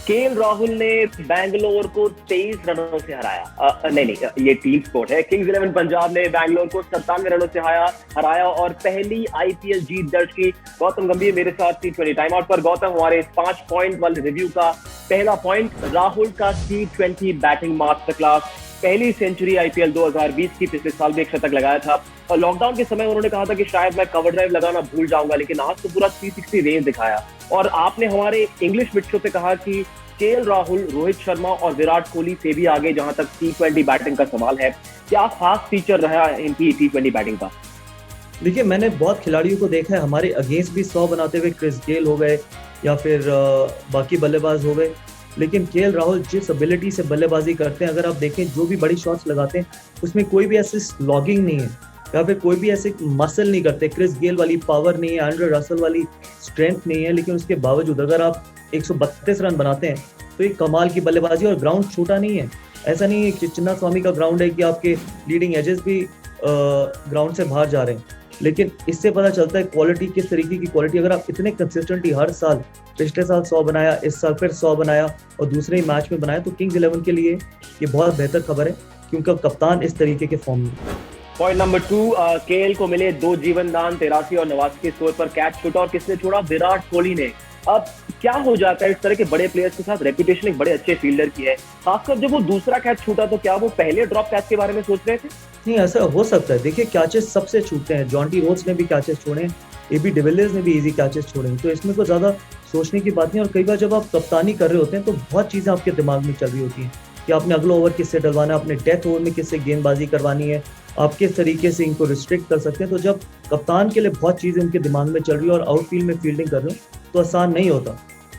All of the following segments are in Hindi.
केएल राहुल ने बैंगलोर को 23 रनों से हराया। नहीं, ये टीम स्पोर्ट है। किंग्स 11 पंजाब ने बैंगलोर को 97 रनों से हराया और पहली आईपीएल जीत दर्ज की। गौतम गंभीर मेरे साथ T20 टाइम आउट पर। गौतम, हमारे इस 5 पॉइंट वाले रिव्यू का पहला पॉइंट, राहुल का T20 बैटिंग मास्टर क्लास, पहली सेंचुरी आईपीएल 2020 की। पिछले साल भी एक शतक लगाया था और लॉकडाउन के समय उन्होंने कहा था कि शायद मैं कवर ड्राइव लगाना भूल जाऊंगा, लेकिन आज तो पूरा 360 रेंज दिखाया। और आपने हमारे इंग्लिश मिड शो पे कहा कि केएल राहुल, रोहित शर्मा और विराट कोहली से भी आगे जहां तक T20 बैटिंग का सवाल है। क्या खास फीचर रहा है इनकी T20 बैटिंग का? देखिए, मैंने बहुत खिलाड़ियों को देखा है, हमारे अगेंस्ट भी 100 बनाते हुए, क्रिस गेल हो गए या फिर बाकी बल्लेबाज हो गए, लेकिन केएल राहुल जिस एबिलिटी से बल्लेबाजी करते हैं, अगर आप देखें जो भी बड़ी शॉट्स लगाते हैं उसमें कोई भी ऐसी स्लॉगिंग नहीं है या फिर कोई भी ऐसे मसल नहीं करते। क्रिस गेल वाली पावर नहीं है, एंड्रे रसल वाली स्ट्रेंथ नहीं है, लेकिन उसके बावजूद अगर आप 132 रन बनाते हैं तो एक कमाल की बल्लेबाजी। और ग्राउंड छोटा नहीं है, ऐसा नहीं है कि चिन्ना स्वामी का ग्राउंड है कि आपके लीडिंग एजेस भी ग्राउंड से बाहर जा रहे हैं, लेकिन इससे पता चलता है क्वालिटी, किस तरीके की क्वालिटी। अगर आप इतने कंसिस्टेंटली हर साल, पिछले साल 100 बनाया, इस साल फिर 100 बनाया और दूसरे ही मैच में बनाया, तो किंग्स 11 के लिए ये बहुत बेहतर खबर है क्योंकि कप्तान इस तरीके के फॉर्म में। पॉइंट नंबर 2, केएल को मिले 2 जीवन दान, 83 और 89 के स्कोर पर कैच छूटा। और किसने छोड़ा? विराट कोहली ने। अब क्या हो जाता है इस तरह के बड़े प्लेयर्स के साथ? रेपुटेशन एक बड़े अच्छे फील्डर की है, खासकर जब वो दूसरा कैच छूटा तो क्या वो पहले ड्रॉप कैच के बारे में सोच रहे थे? नहीं, ऐसा हो सकता है। देखिए, कैचेस सबसे छूटते हैं, जॉन्टी रोड्स ने भी कैचेस छोड़े, एबी डिविलियर्स ने भी इजी कैचेस छोड़े, तो इसमें कोई ज्यादा सोचने की बात नहीं। और कई बार जब आप कप्तानी कर रहे होते हैं तो बहुत चीजें आपके दिमाग में चल रही होती हैं कि आपने अगला ओवर किससे डलवाना है, अपने डेथ ओवर में किससे गेंदबाजी करवानी है, आप किस तरीके से इनको रिस्ट्रिक्ट कर सकते हैं। तो जब कप्तान के लिए बहुत चीजें उनके दिमाग में चल रही है और आउटफील्ड में फील्डिंग कर रहे हो तो आसान नहीं होता,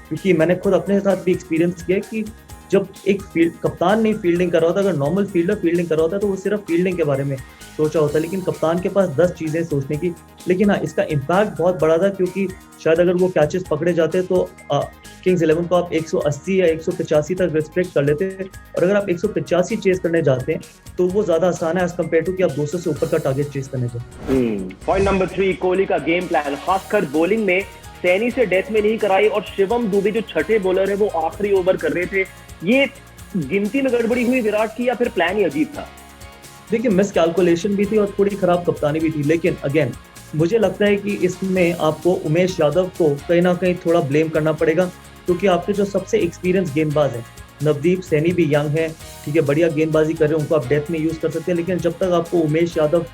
क्योंकि मैंने खुद अपने साथ भी एक्सपीरियंस किया कि जब एक कप्तान नहीं फील्डिंग कर रहा होता, अगर नॉर्मल फील्डर फील्डिंग कर रहा होता है तो वो सिर्फ फील्डिंग के बारे में सोचा होता है, लेकिन कप्तान के पास 10 चीजें सोचने की। लेकिन हाँ, इसका इम्पैक्ट बहुत बड़ा था क्योंकि शायद अगर वो कैचेस पकड़े जाते तो किंग्स 11 को आप 180 या 185 तक रिस्ट्रिक्ट कर लेते, और अगर आप 185 चेस करने जाते हैं तो वो ज्यादा आसान है एज कम्पेयर टू कि आप 200 से ऊपर का टारगेट चेस करने जाए। पॉइंट नंबर 3, कोहली का गेम प्लान, खासकर बॉलिंग में सैनी से डेथ में नहीं कराई और शिवम दुबे जो छठे बॉलर है वो आखिरी ओवर कर रहे थे। ये गिनती में गड़बड़ी हुई विराट की या फिर प्लान ही अजीब था? देखिए, मिस कैलकुलेशन भी थी और थोड़ी खराब कप्तानी भी थी, लेकिन अगेन मुझे लगता है कि इसमें आपको उमेश यादव को कहीं ना कहीं थोड़ा ब्लेम करना पड़ेगा, क्योंकि आपके जो सबसे एक्सपीरियंस गेंदबाज हैं, नवदीप सैनी भी यंग है, ठीक है, बढ़िया गेंदबाजी कर रहे हैं, उनको आप डेथ में यूज कर सकते हैं, लेकिन जब तक आपको उमेश यादव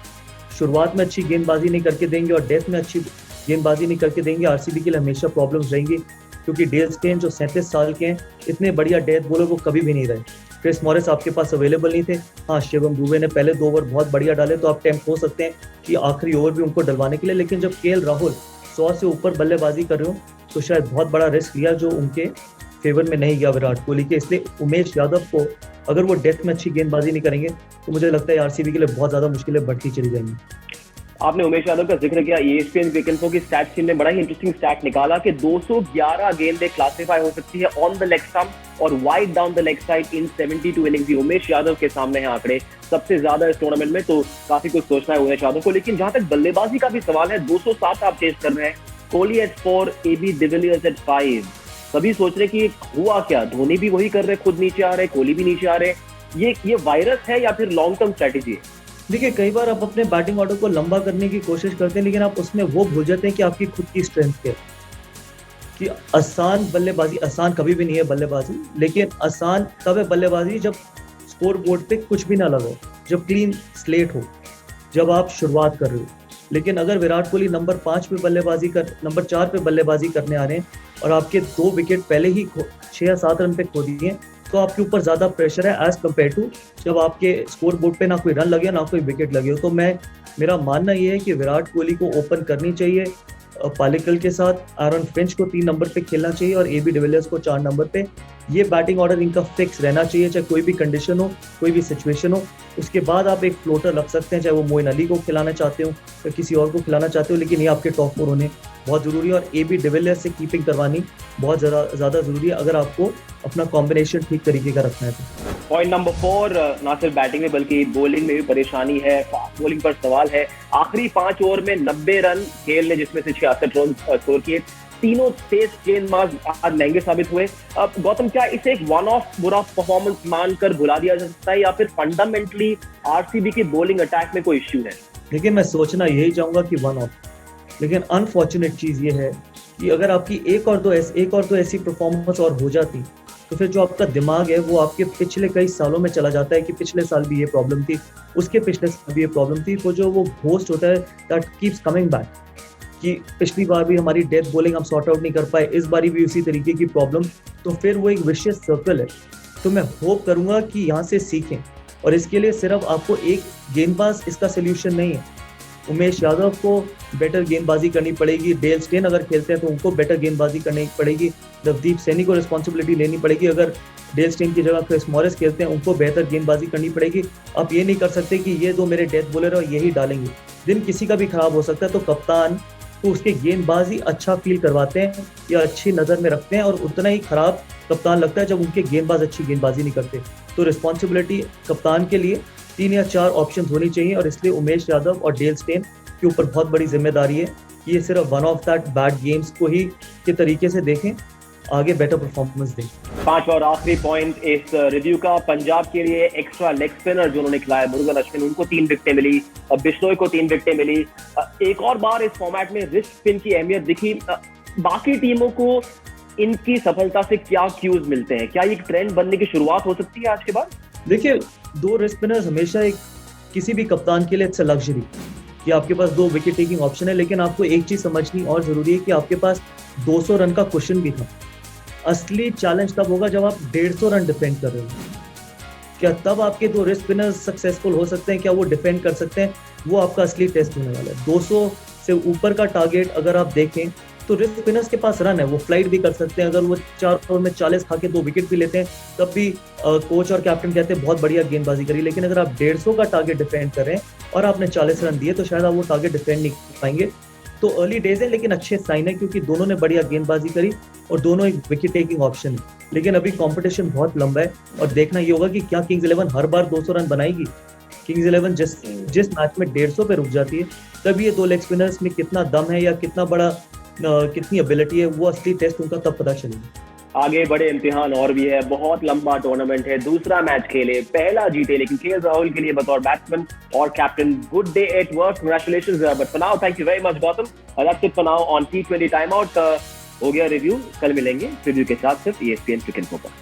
शुरुआत में अच्छी गेंदबाजी नहीं करके देंगे और डेथ में अच्छी गेंदबाजी नहीं करके देंगे, आरसीबी के लिए हमेशा प्रॉब्लम्स रहेंगी। क्योंकि डेल स्टेन जो 37 साल के हैं, इतने बढ़िया डेथ बॉलर वो कभी भी नहीं रहे। क्रिस मॉरिस आपके पास अवेलेबल नहीं थे। हाँ, शिवम दुबे ने पहले 2 ओवर बहुत बढ़िया डाले, तो आप टेम्प हो सकते हैं कि आखिरी ओवर भी उनको डलवाने के लिए, लेकिन जब केएल राहुल 100 से ऊपर बल्लेबाजी कर रहे हो तो शायद बहुत बड़ा रिस्क लिया जो उनके फेवर में नहीं गया विराट कोहली के। इसलिए उमेश यादव को अगर वो डेथ में अच्छी गेंदबाजी नहीं करेंगे तो मुझे लगता है आरसीबी के लिए बहुत ज्यादा मुश्किलें बढ़ती चली जाएंगी। आपने उमेश यादव का जिक्र किया, ESPN वीकेंड की स्टैट टीम ने बड़ा ही इंटरेस्टिंग स्टैट निकाला कि 211 गेंदें क्लासिफाई हो सकती है ऑन द लेग स्टंप और wide down the leg side in 72 innings. Umesh Yadav के सामने हैं आंकड़े सबसे ज्यादा इस टूर्नामेंट में, तो काफी कुछ सोचना है उमेश यादव को। लेकिन जहां तक बल्लेबाजी का भी सवाल है, 207 आप चेस कर रहे हैं, Kohli at 4, AB de Villiers at 5। सभी सोच रहे कि हुआ क्या, धोनी भी वही कर रहे, खुद नीचे आ रहे, कोहली भी नीचे आ रहे। ये वायरस है या फिर लॉन्ग टर्म स्ट्रेटेजी है? देखिए, कई बार आप अपने बैटिंग ऑर्डर को लंबा करने की कोशिश करते हैं, लेकिन आप उसमें वो भूल जाते हैं कि आपकी खुद की स्ट्रेंथ क्या है। कि आसान बल्लेबाजी, आसान कभी भी नहीं है बल्लेबाजी, लेकिन आसान तब है बल्लेबाजी जब स्कोर बोर्ड पे कुछ भी ना लगा, जब क्लीन स्लेट हो, जब आप शुरुआत कर रहे हो। लेकिन अगर विराट कोहली नंबर 4 पे बल्लेबाजी करने आ रहे हैं और आपके 2 विकेट पहले ही 6 या 7 रन पे खो दिए, तो आपके ऊपर ज्यादा प्रेशर है एज कम्पेयर टू जब आपके स्कोर बोर्ड पे ना कोई रन लगे ना कोई विकेट लगे हो। तो मेरा मानना ये है कि विराट कोहली को ओपन करनी चाहिए पालिकल के साथ, एरन फिंच को 3 नंबर पे खेलना चाहिए और एबी डिविलियर्स को 4 नंबर पे। ये बैटिंग ऑर्डर इनका फिक्स रहना चाहिए, चाहे कोई भी कंडीशन हो, कोई भी सिचुएशन हो। उसके बाद आप एक फ्लोटर रख सकते हैं, चाहे वो मोइन अली को खिलाना चाहते हो या किसी और को खिलाना चाहते हो, लेकिन ये आपके टॉप 4 होने बहुत जरूरी है और एबी डिविलियर्स से कीपिंग करवानी बहुत ज्यादा जरूरी है अगर आपको अपना कॉम्बिनेशन ठीक तरीके का रखना है तो। पॉइंट नंबर 4, ना सिर्फ बैटिंग में बल्कि बॉलिंग में भी परेशानी है, फास्ट बॉलिंग पर सवाल है। आखिरी 5 ओवर में 90 रन खेल ने, जिसमें से 66 रन स्कोर किए। तीनों तेज गेंदबाज आज महंगे साबित हुए। गौतम, क्या इसे एक वन ऑफ बुरा परफॉर्मेंस मानकर भुला दिया जा सकता है या फिर फंडामेंटली आरसीबी की बॉलिंग अटैक में कोई इश्यू है? देखिए, मैं सोचना यही चाहूंगा कि वन ऑफ, लेकिन अनफॉर्चुनेट चीज ये है कि अगर आपकी एक और दो ऐसी परफॉर्मेंस और हो जाती तो फिर जो आपका दिमाग है वो आपके पिछले कई सालों में चला जाता है कि पिछले साल भी ये प्रॉब्लम थी, उसके पिछले साल भी ये प्रॉब्लम थी। वो घोस्ट होता है दैट कीप्स कमिंग बैक, कि पिछली बार भी हमारी डेथ बॉलिंग हम सॉर्ट आउट नहीं कर पाए, इस बारी भी उसी तरीके की प्रॉब्लम। तो फिर वो एक विशियस सर्कल है। तो मैं होप करूंगा कि यहाँ से सीखें, और इसके लिए सिर्फ आपको एक गेंदबाज इसका सोल्यूशन नहीं है। उमेश यादव को बेटर गेंदबाजी करनी पड़ेगी, डेल स्टेन अगर खेलते हैं तो उनको बेटर गेंदबाजी करनी पड़ेगी, नवदीप सैनी को रिस्पॉन्सिबिलिटी लेनी पड़ेगी, अगर डेल स्टेन की जगह क्रिस मॉरिस खेलते हैं उनको बेहतर गेंदबाजी करनी पड़ेगी। आप ये नहीं कर सकते कि ये दो मेरे डेथ बॉलर और यही डालेंगे, दिन किसी का भी खराब हो सकता है। तो कप्तान को उसके गेंदबाजी अच्छा फील करवाते हैं या अच्छी नज़र में रखते हैं, और उतना ही खराब कप्तान लगता है जब उनके गेंदबाज अच्छी गेंदबाजी नहीं करते। तो रिस्पॉन्सिबिलिटी कप्तान के लिए 3 या 4 ऑप्शन होनी चाहिए, और इसलिए उमेश यादव और डेल स्टेन के ऊपर बहुत बड़ी जिम्मेदारी है कि ये सिर्फ one of that bad games को ही के तरीके से देखें, आगे बेटर परफॉर्मेंस दें। 5वां और आखिरी पॉइंट इस रिव्यू का, पंजाब के लिए एक्स्ट्रा लेग स्पिनर जो उन्होंने खिलाया मुरुगन अश्विन, उनको 3 विकेटें मिली, बिश्नोई को 3 विकेटें मिली। एक और बार इस फॉर्मेट में रिस्ट स्पिन की अहमियत दिखी। बाकी टीमों को इनकी सफलता से क्या क्यूज मिलते हैं? क्या ये ट्रेंड बनने की शुरुआत हो सकती है आज के बाद? देखिए, 2 रिस्ट स्पिनर्स हमेशा एक किसी भी कप्तान के लिए इट्स अ लग्जरी कि आपके पास 2 विकेट टेकिंग ऑप्शन है, लेकिन आपको एक चीज समझनी और जरूरी है कि आपके पास 200 रन का क्वेश्चन भी था। असली चैलेंज तब होगा जब आप 150 रन डिफेंड कर रहे हो। क्या तब आपके 2 रिस्ट स्पिनर्स सक्सेसफुल हो सकते हैं? क्या वो डिफेंड कर सकते हैं? वो आपका असली टेस्ट होने वाला है। 200 से ऊपर का टारगेट अगर आप देखें तो रिस्ट स्पिनर्स के पास रन है, वो फ्लाइट भी कर सकते हैं। अगर वो 4 ओवर में 40 खा के 2 विकेट भी लेते हैं तब भी कोच और कैप्टन कहते हैं बहुत बढ़िया गेंदबाजी करी। लेकिन अगर आप 150 का टारगेट डिफेंड कर रहे हैं और आपने 40 रन दिए तो शायद आप वो टारगेट डिफेंड नहीं कर पाएंगे। तो अर्ली डेज है, लेकिन अच्छे साइन है क्योंकि दोनों ने बढ़िया गेंदबाजी करी और दोनों एक विकेट टेकिंग ऑप्शन है। लेकिन अभी कंपटीशन बहुत लंबा है और देखना ये होगा कि क्या किंग्स 11 हर बार 200 रन बनाएगी। किंग्स 11 जिस मैच में 150 पे रुक जाती है तब ये 2 लेग स्पिनर्स में कितना दम है या कितनी एबिलिटी है, वो असली टेस्ट उनका तब पता चलेगा। आगे बड़े इम्तिहान और भी है, बहुत लंबा टूर्नामेंट है। दूसरा मैच खेले, पहला जीते, लेकिन केएल राहुल के लिए बतौर बैट्समैन और captain good day at work, congratulations, but for now thank you very much Gautam. That's it for now on T20 time out. हो गया रिव्यू, कल मिलेंगे रिव्यू के साथ सिर्फ ESPN क्रिकेट पर।